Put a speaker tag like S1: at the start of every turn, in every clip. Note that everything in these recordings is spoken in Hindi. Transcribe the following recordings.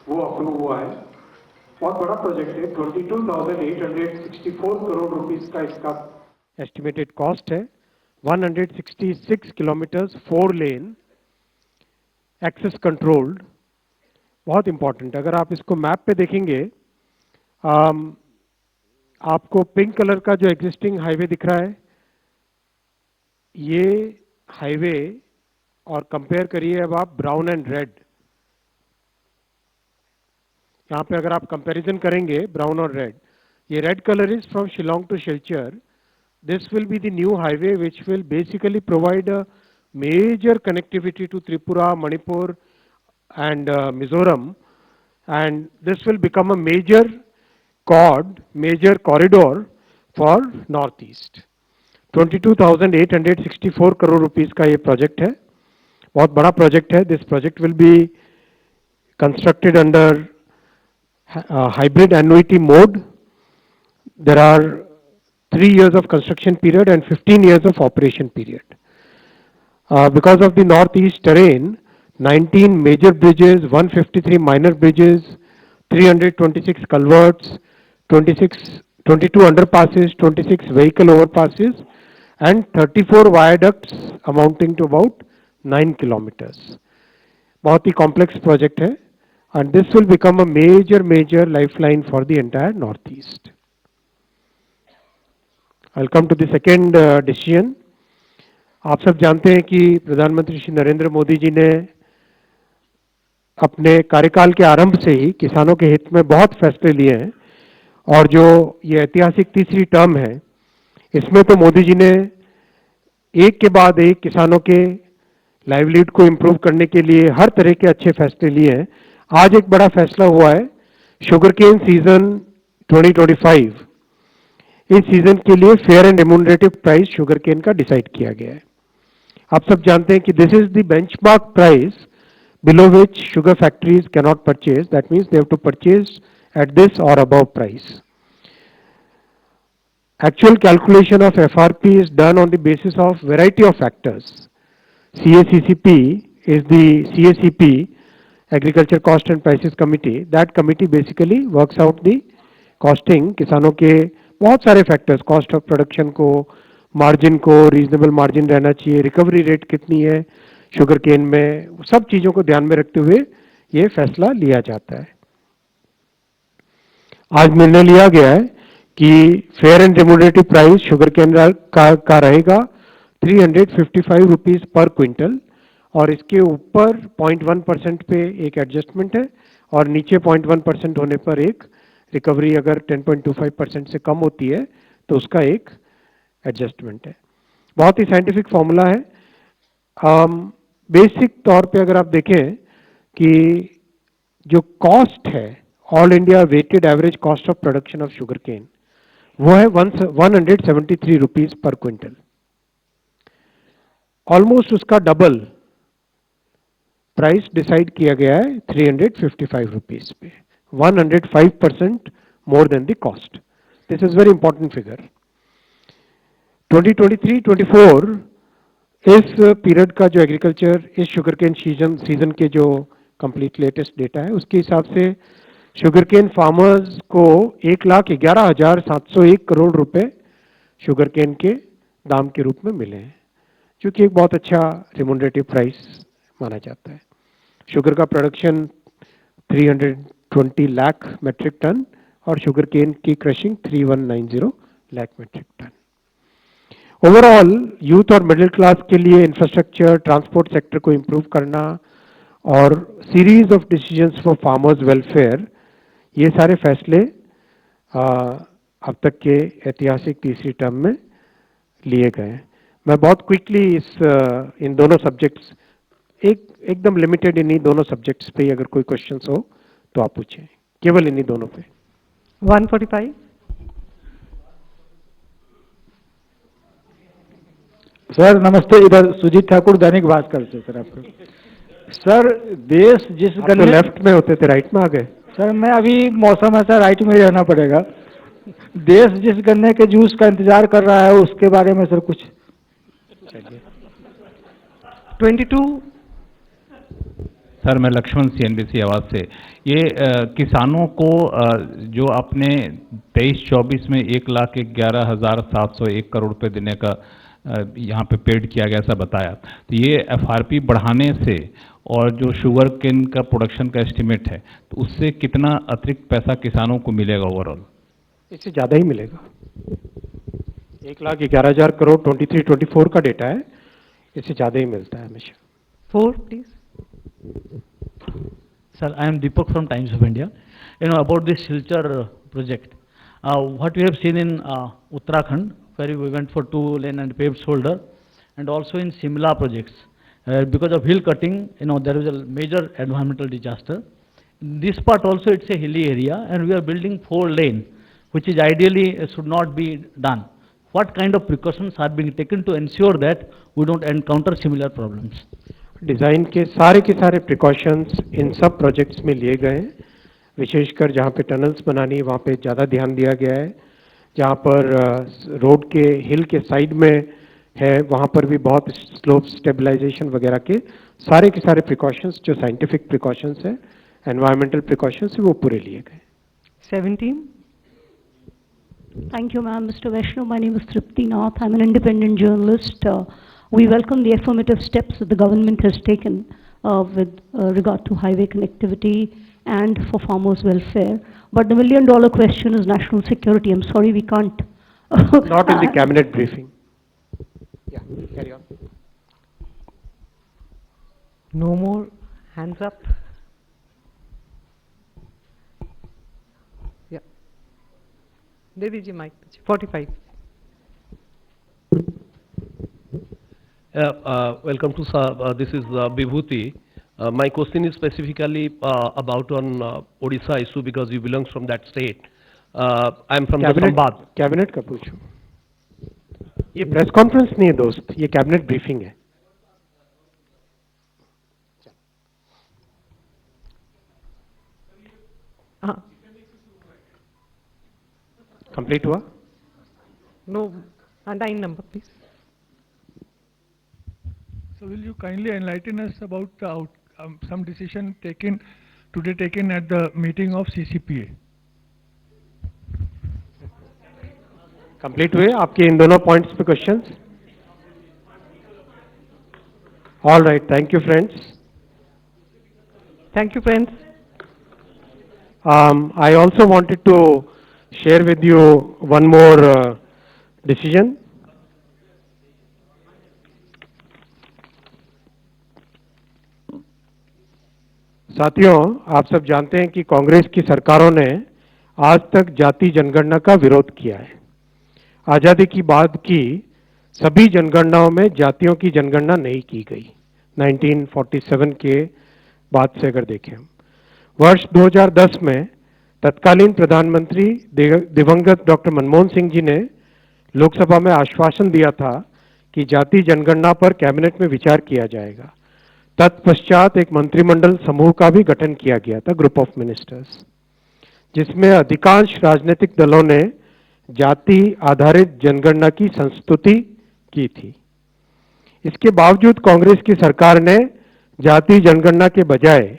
S1: वो अप्रूव हुआ है। बहुत बड़ा प्रोजेक्ट है, 22,864 करोड़ रुपीस का इसका एस्टिमेटेड कॉस्ट है। 166 किलोमीटर्स 4 लेन एक्सेस कंट्रोल्ड, बहुत इंपॉर्टेंट। अगर आप इसको मैप पे देखेंगे, आपको पिंक कलर का जो एग्जिस्टिंग हाईवे दिख रहा है, ये हाईवे, और कंपेयर करिए अब आप ब्राउन एंड रेड। यहाँ पे अगर आप कंपैरिजन करेंगे ब्राउन और रेड, ये red colour is from Shillong to Silchar. This will be the new highway which will basically provide a major connectivity to Tripura, Manipur and Mizoram, and this will become a major major corridor for Northeast. 22,864 crore rupees का ये प्रोजेक्ट है, बहुत बड़ा प्रोजेक्ट है. This project will be constructed under hybrid annuity mode. There are 3 years of construction period and 15 years of operation period. Because of the northeast terrain, 19 major bridges, 153 minor bridges, 326 culverts, 22 underpasses, 26 vehicle overpasses, and 34 viaducts amounting to about 9 kilometers. बहुत ही complex project है, and this will become a major lifeline for the entire northeast. I'll come to the second decision. आप सब जानते हैं कि प्रधानमंत्री श्री नरेंद्र मोदी जी ने अपने कार्यकाल के आरंभ से ही किसानों के हित में बहुत फैसले लिए हैं, और जो ये ऐतिहासिक तीसरी टर्म है, इसमें तो मोदी जी ने एक के बाद एक किसानों के लाइवलीहुड को इम्प्रूव करने के लिए हर तरह के अच्छे फैसले लिए हैं. आज एक बड़ा फैसला हुआ है, शुगर केन सीजन 2025, इस सीजन के लिए fair and remunerative price sugar cane का डिसाइड किया गया है. आप सब जानते हैं कि this is the benchmark price below which sugar factories can not purchase. That means they have to purchase at this और above price. Actual calculation of FRP is done on the basis of variety of factors. CACCP is the CACP, Agriculture Cost and Prices Committee. That committee basically works out the costing किसानों के बहुत सारे फैक्टर्स, कॉस्ट ऑफ प्रोडक्शन को, मार्जिन को, रीजनेबल मार्जिन रहना चाहिए, रिकवरी रेट कितनी है शुगर केन में, सब चीजों को ध्यान में रखते हुए ये फैसला लिया जाता है. आज निर्णय लिया गया है कि fair and remunerative price sugar cane का रहेगा 355 रुपीज पर क्विंटल, और इसके ऊपर 0.1% पे एक एडजस्टमेंट है, और नीचे 0.1% होने पर एक रिकवरी अगर 10.25% से कम होती है तो उसका एक एडजस्टमेंट है. बहुत ही साइंटिफिक फॉर्मूला है. बेसिक तौर पे अगर आप देखें कि जो कॉस्ट है, all India weighted average cost of production of sugar cane, वो है 173 रुपीज पर क्विंटल. ऑलमोस्ट उसका डबल प्राइस डिसाइड किया गया है 355 रुपीज पे, 105% more than the cost. This is very important figure. 2023-24 इस पीरियड का जो एग्रीकल्चर, इस शुगर केन सीजन के जो कंप्लीट लेटेस्ट डेटा है, उसके हिसाब से शुगर केन फार्मर्स को 1,11,701 करोड़ रुपए शुगर केन के दाम के रूप में मिले हैं, जो कि एक बहुत अच्छा रेम्यूनरेटिव प्राइस माना जाता है. शुगर का प्रोडक्शन 320 लाख मेट्रिक टन और शुगर केन की crushing 3190 lakh metric ton. Overall youth और मिडिल क्लास के लिए इंफ्रास्ट्रक्चर, ट्रांसपोर्ट सेक्टर को इम्प्रूव करना और series of decisions for farmers welfare, ये सारे फैसले अब तक के ऐतिहासिक तीसरी टर्म में लिए गए हैं. मैं बहुत क्विकली इन दोनों सब्जेक्ट्स, एकदम लिमिटेड इन्हीं दोनों सब्जेक्ट्स पे अगर कोई क्वेश्चंस हो तो आप पूछें, केवल इन्हीं दोनों पे.
S2: 145.
S3: सर नमस्ते, इधर सुजीत ठाकुर दैनिक भास्कर से. सर आपको सर, देश जिस गन्ने
S1: लेफ्ट में होते थे, राइट में आ गए.
S3: सर मैं अभी मौसम ऐसा राइट में ही रहना पड़ेगा. देश जिस गन्ने के जूस का इंतजार कर रहा है उसके बारे में सर कुछ. चलिए.
S2: 22. सर, मैं लक्ष्मण CNBC आवाज से। ये किसानों को जो आपने 23-24 में 1,11,701 करोड़ रुपए देने का यहाँ पे पेड किया गया, ऐसा बताया। तो ये FRP बढ़ाने से और जो शुगर केन का प्रोडक्शन का एस्टिमेट है, तो उससे कितना अतिरिक्त पैसा किसानों को मिलेगा ओवरऑल?
S1: इससे ज़्यादा ही मिलेगा। 1,11,000 करोड़ 23-24 का डेटा है, इससे ज़्यादा ही मिलता है हमेशा।
S4: 4, please.
S5: Sir, I am Deepak from Times of India. You know about this Silchar project. What we have seen in Uttarakhand, where we went for 2-lane and paved shoulder, and also in Simla projects, because of hill cutting, you know, there is a major environmental disaster. In this part also it's a hilly area, and we are building 4-lane, which is ideally should not be done. What kind of precautions are being taken to ensure that we don't encounter similar problems?
S1: Design के सारे प्रिकॉशंस इन सब प्रोजेक्ट्स में लिए गए हैं। विशेषकर जहाँ पे टनल्स बनानी है वहाँ पे ज़्यादा ध्यान दिया गया है। जहाँ पर रोड के हिल के साइड में है वहाँ पर भी बहुत स्लोप स्टेबलाइजेशन वगैरह के सारे प्रिकॉशंस जो साइंटिफिक प्रिकॉशंस है, एनवायरमेंटल प्रिकॉशंस है, वो पूरे लिए गए।
S4: 17.
S6: Thank you, ma'am. Mr. Vaishnav, my name is Tripti Nath. I'm an independent journalist. We welcome the affirmative steps that the government has taken with regard to highway connectivity and for farmers' welfare. But the million-dollar question is national security. I'm sorry, we can't.
S1: Not in the cabinet briefing. Yeah, carry on.
S4: No more hands up. Yeah. दे दीजिए mic. 45.
S7: Welcome to this is Vibhuti. My question is specifically about on Odisha issue because you belong from that state. I am from the Sambad.
S1: Cabinet का पूछो। ये प्रेस कॉन्फ्रेंस नहीं है दोस्त, ये कैबिनेट ब्रीफिंग है।
S4: हाँ।
S1: कंप्लीट हुआ?
S4: No. 9 number, please.
S8: So will you kindly enlighten us about some decision taken at the meeting of CCPA?
S1: Complete हुए आपके इन दोनों पॉइंट्स पे questions? All right, thank you friends.
S4: Thank you, friends.
S1: I also wanted to share with you one more decision. साथियों, आप सब जानते हैं कि कांग्रेस की सरकारों ने आज तक जाति जनगणना का विरोध किया है। आजादी की बाद की सभी जनगणनाओं में जातियों की जनगणना नहीं की गई। 1947 के बाद से अगर देखें हम, वर्ष 2010 में तत्कालीन प्रधानमंत्री दिवंगत डॉक्टर मनमोहन सिंह जी ने लोकसभा में आश्वासन दिया था कि जाति जनगणना पर कैबिनेट में विचार किया जाएगा। तत्पश्चात एक मंत्रिमंडल समूह का भी गठन किया गया था, ग्रुप ऑफ मिनिस्टर्स, जिसमें अधिकांश राजनीतिक दलों ने जाति आधारित जनगणना की संस्तुति की थी। इसके बावजूद कांग्रेस की सरकार ने जाति जनगणना के बजाय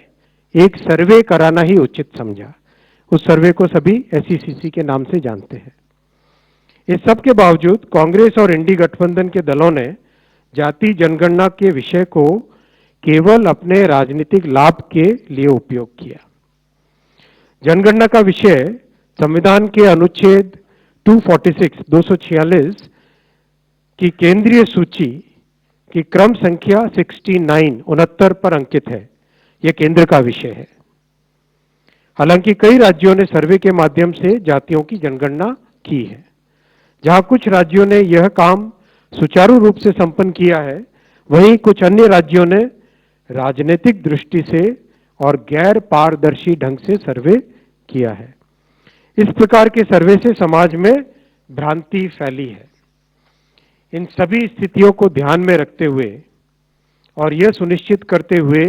S1: एक सर्वे कराना ही उचित समझा। उस सर्वे को सभी SECC के नाम से जानते हैं। इस सब के बावजूद कांग्रेस और इंडी गठबंधन के दलों ने जाति जनगणना के विषय को केवल अपने राजनीतिक लाभ के लिए उपयोग किया। जनगणना का विषय संविधान के अनुच्छेद 246 की केंद्रीय सूची की क्रम संख्या 69 पर अंकित है। यह केंद्र का विषय है। हालांकि कई राज्यों ने सर्वे के माध्यम से जातियों की जनगणना की है। जहां कुछ राज्यों ने यह काम सुचारू रूप से संपन्न किया है, वहीं कुछ अन्य राज्यों ने राजनीतिक दृष्टि से और गैर पारदर्शी ढंग से सर्वे किया है। इस प्रकार के सर्वे से समाज में भ्रांति फैली है। इन सभी स्थितियों को ध्यान में रखते हुए और यह सुनिश्चित करते हुए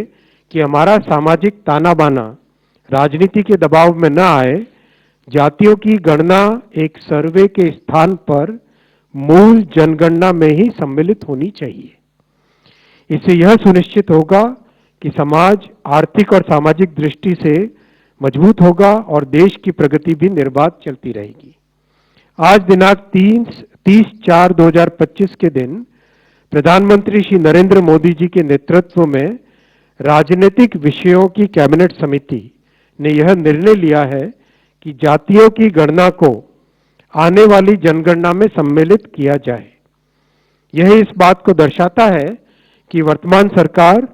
S1: कि हमारा सामाजिक ताना बाना राजनीति के दबाव में न आए, जातियों की गणना एक सर्वे के स्थान पर मूल जनगणना में ही सम्मिलित होनी चाहिए। इससे यह सुनिश्चित होगा कि समाज आर्थिक और सामाजिक दृष्टि से मजबूत होगा और देश की प्रगति भी निर्बाध चलती रहेगी। आज दिनांक 30/4/2025 के दिन प्रधानमंत्री श्री नरेंद्र मोदी जी के नेतृत्व में राजनीतिक विषयों की कैबिनेट समिति ने यह निर्णय लिया है कि जातियों की गणना को आने वाली जनगणना में सम्मिलित किया जाए। यह इस बात को दर्शाता है कि वर्तमान सरकार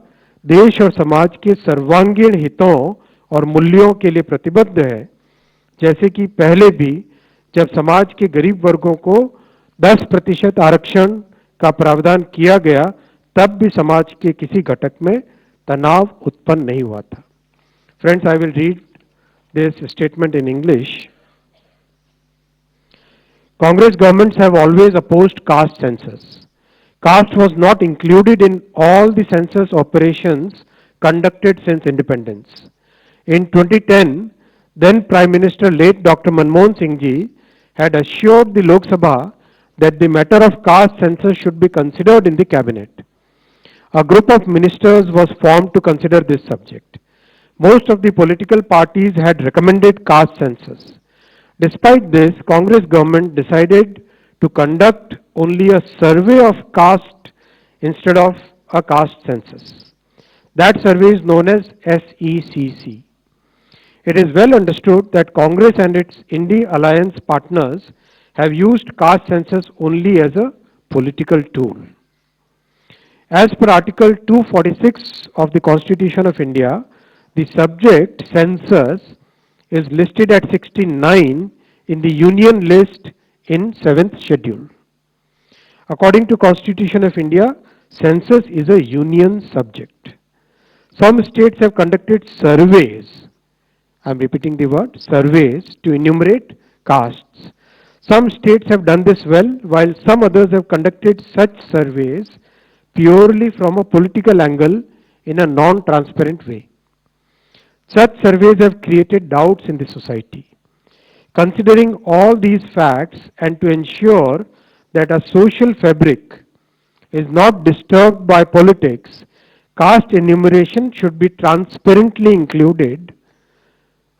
S1: देश और समाज के सर्वांगीण हितों और मूल्यों के लिए प्रतिबद्ध है। जैसे कि पहले भी जब समाज के गरीब वर्गों को 10% आरक्षण का प्रावधान किया गया, तब भी समाज के किसी घटक में तनाव उत्पन्न नहीं हुआ था। Friends, I will read this statement in English. Congress governments have always opposed caste census. Caste was not included in all the census operations conducted since independence. In 2010, then Prime Minister late Dr. Manmohan Singh ji had assured the Lok Sabha that the matter of caste census should be considered in the cabinet. A group of ministers was formed to consider this subject. Most of the political parties had recommended caste census. Despite this, Congress government decided to conduct only a survey of caste instead of a caste census. That survey is known as SECC. It is well understood that Congress and its India alliance partners have used caste census only as a political tool. As per Article 246 of the Constitution of India, the subject census is listed at 69 in the Union list in 7th schedule. According to Constitution of India, census is a union subject. Some states have conducted surveys, I am repeating the word, surveys to enumerate castes. Some states have done this well, while some others have conducted such surveys purely from a political angle in a non-transparent way. Such surveys have created doubts in the society. Considering all these facts and to ensure that a social fabric is not disturbed by politics, caste enumeration should be transparently included.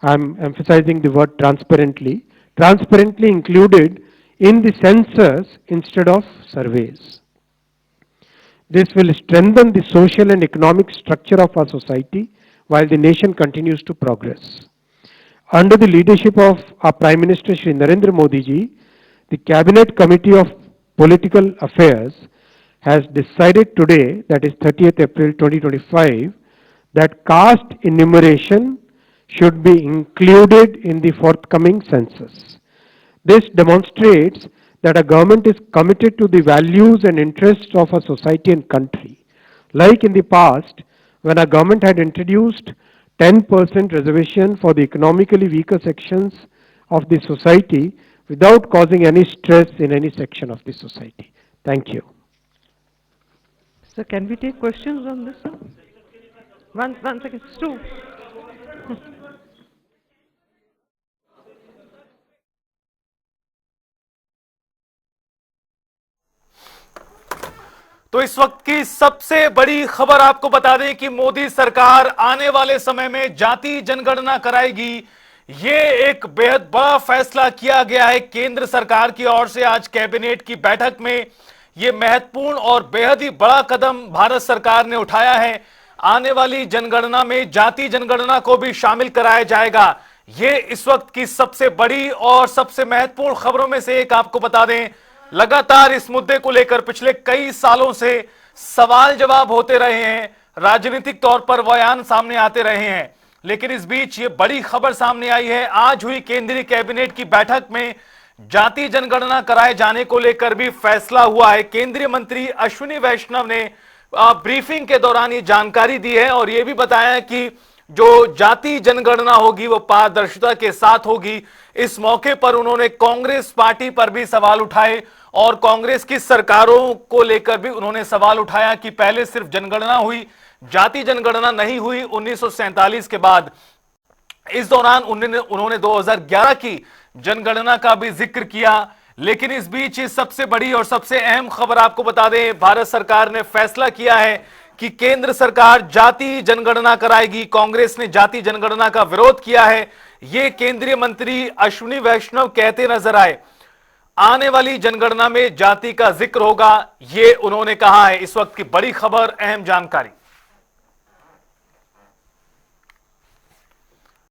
S1: I am emphasizing the word transparently included in the census instead of surveys. This will strengthen the social and economic structure of our society while the nation continues to progress. Under the leadership of our Prime Minister Shri Narendra Modi ji, the Cabinet Committee of Political Affairs has decided today, that is 30th April 2025, that caste enumeration should be included in the forthcoming census. This demonstrates that a government is committed to the values and interests of a society and country. Like in the past, when a government had introduced 10% reservation for the economically weaker sections of the society without causing any stress in any section of the society. Thank you.
S4: Sir, can we take questions on this, sir? One second, Stu.
S9: तो इस वक्त की सबसे बड़ी खबर आपको बता दें कि मोदी सरकार आने वाले समय में जाति जनगणना कराएगी। ये एक बेहद बड़ा फैसला किया गया है केंद्र सरकार की ओर से। आज कैबिनेट की बैठक में ये महत्वपूर्ण और बेहद ही बड़ा कदम भारत सरकार ने उठाया है। आने वाली जनगणना में जाति जनगणना को भी शामिल कराया जाएगा। ये इस वक्त की सबसे बड़ी और सबसे महत्वपूर्ण खबरों में से एक आपको बता दें। लगातार इस मुद्दे को लेकर पिछले कई सालों से सवाल जवाब होते रहे हैं, राजनीतिक तौर पर बयान सामने आते रहे हैं, लेकिन इस बीच ये बड़ी खबर सामने आई है। आज हुई केंद्रीय कैबिनेट की बैठक में जाति जनगणना कराए जाने को लेकर भी फैसला हुआ है। केंद्रीय मंत्री अश्विनी वैष्णव ने ब्रीफिंग के दौरान ये जानकारी दी है और ये भी बताया कि जो जाति जनगणना होगी वो पारदर्शिता के साथ होगी। इस मौके पर उन्होंने कांग्रेस पार्टी पर भी सवाल उठाए और कांग्रेस की सरकारों को लेकर भी उन्होंने सवाल उठाया कि पहले सिर्फ जनगणना हुई, जाति जनगणना नहीं हुई 1947 के बाद। इस दौरान उन्होंने 2011 की जनगणना का भी जिक्र किया। लेकिन इस बीच सबसे बड़ी और सबसे अहम खबर आपको बता दें, भारत सरकार ने फैसला किया है कि केंद्र सरकार जाति जनगणना कराएगी, कांग्रेस ने जाति जनगणना का विरोध किया है, ये केंद्रीय मंत्री अश्विनी वैष्णव कहते नजर आए। आने वाली जनगणना में जाति का जिक्र होगा, ये उन्होंने कहा है। इस वक्त की बड़ी खबर, अहम जानकारी।